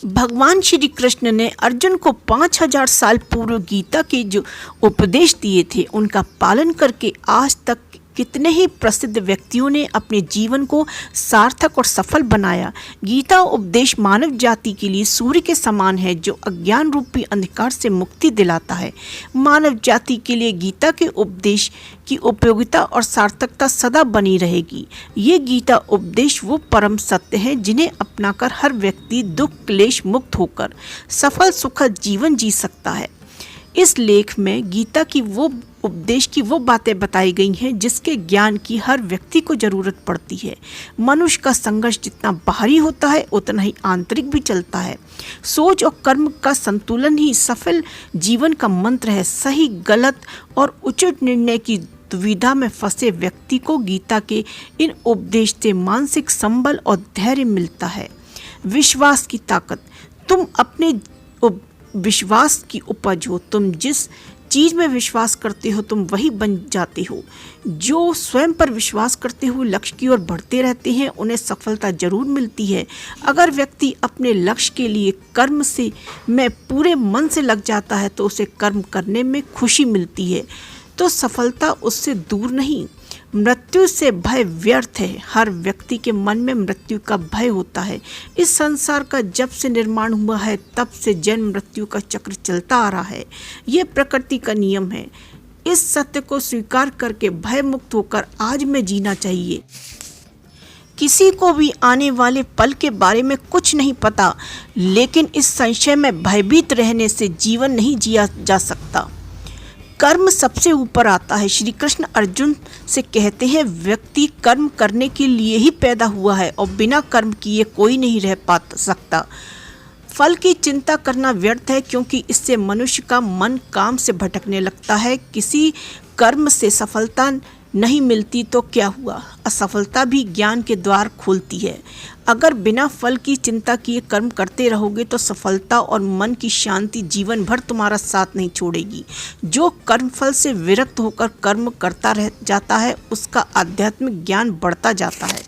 भगवान श्री कृष्ण ने अर्जुन को 5000 साल पूर्व गीता के जो उपदेश दिए थे उनका पालन करके आज तक कितने ही प्रसिद्ध व्यक्तियों ने अपने जीवन को सार्थक और सफल बनाया। गीता उपदेश मानव जाति के लिए सूर्य के समान है जो अज्ञान रूपी अंधकार से मुक्ति दिलाता है। मानव जाति के लिए गीता के उपदेश की उपयोगिता और सार्थकता सदा बनी रहेगी। ये गीता उपदेश वो परम सत्य हैं जिन्हें अपनाकर हर व्यक्ति दुख क्लेश मुक्त होकर सफल सुखद जीवन जी सकता है। इस लेख में गीता की वो उपदेश की वो बातें बताई गई हैं जिसके ज्ञान की हर व्यक्ति को जरूरत पड़ती है। मनुष्य का संघर्ष जितना बाहरी होता है उतना ही आंतरिक भी चलता है। सोच और कर्म का संतुलन ही सफल जीवन का मंत्र है। सही गलत और उचित निर्णय की दुविधा में फंसे व्यक्ति को गीता के इन उपदेश से मानसिक संबल और धैर्य मिलता है। विश्वास की ताकत। तुम अपने विश्वास की उपज हो। तुम जिस चीज़ में विश्वास करते हो तुम वही बन जाते हो। जो स्वयं पर विश्वास करते हुए लक्ष्य की ओर बढ़ते रहते हैं उन्हें सफलता जरूर मिलती है। अगर व्यक्ति अपने लक्ष्य के लिए कर्म में पूरे मन से लग जाता है तो उसे कर्म करने में खुशी मिलती है, तो सफलता उससे दूर नहीं। मृत्यु से भय व्यर्थ है। हर व्यक्ति के मन में मृत्यु का भय होता है। इस संसार का जब से निर्माण हुआ है तब से जन्म मृत्यु का चक्र चलता आ रहा है। ये प्रकृति का नियम है। इस सत्य को स्वीकार करके भय मुक्त होकर आज में जीना चाहिए। किसी को भी आने वाले पल के बारे में कुछ नहीं पता, लेकिन इस संशय में भयभीत रहने से जीवन नहीं जिया जा सकता। कर्म सबसे ऊपर आता है। श्री कृष्ण अर्जुन से कहते हैं व्यक्ति कर्म करने के लिए ही पैदा हुआ है और बिना कर्म किए कोई नहीं रह पा सकता। फल की चिंता करना व्यर्थ है क्योंकि इससे मनुष्य का मन काम से भटकने लगता है। किसी कर्म से सफलता नहीं मिलती तो क्या हुआ? असफलता भी ज्ञान के द्वार खोलती है। अगर बिना फल की चिंता किए कर्म करते रहोगे तो सफलता और मन की शांति जीवन भर तुम्हारा साथ नहीं छोड़ेगी। जो कर्म फल से विरक्त होकर कर्म करता रह जाता है उसका आध्यात्मिक ज्ञान बढ़ता जाता है।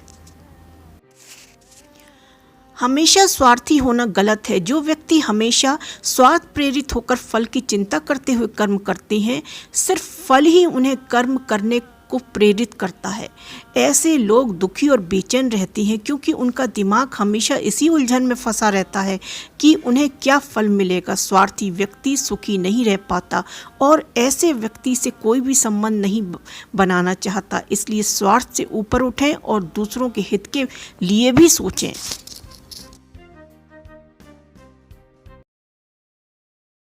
हमेशा स्वार्थी होना गलत है। जो व्यक्ति हमेशा स्वार्थ प्रेरित होकर फल की चिंता करते हुए कर्म करते हैं, सिर्फ फल ही उन्हें कर्म करने को प्रेरित करता है। ऐसे लोग दुखी और बेचैन रहते हैं क्योंकि उनका दिमाग हमेशा इसी उलझन में फंसा रहता है कि उन्हें क्या फल मिलेगा। स्वार्थी व्यक्ति सुखी नहीं रह पाता और ऐसे व्यक्ति से कोई भी संबंध नहीं बनाना चाहता। इसलिए स्वार्थ से ऊपर उठें और दूसरों के हित के लिए भी सोचें।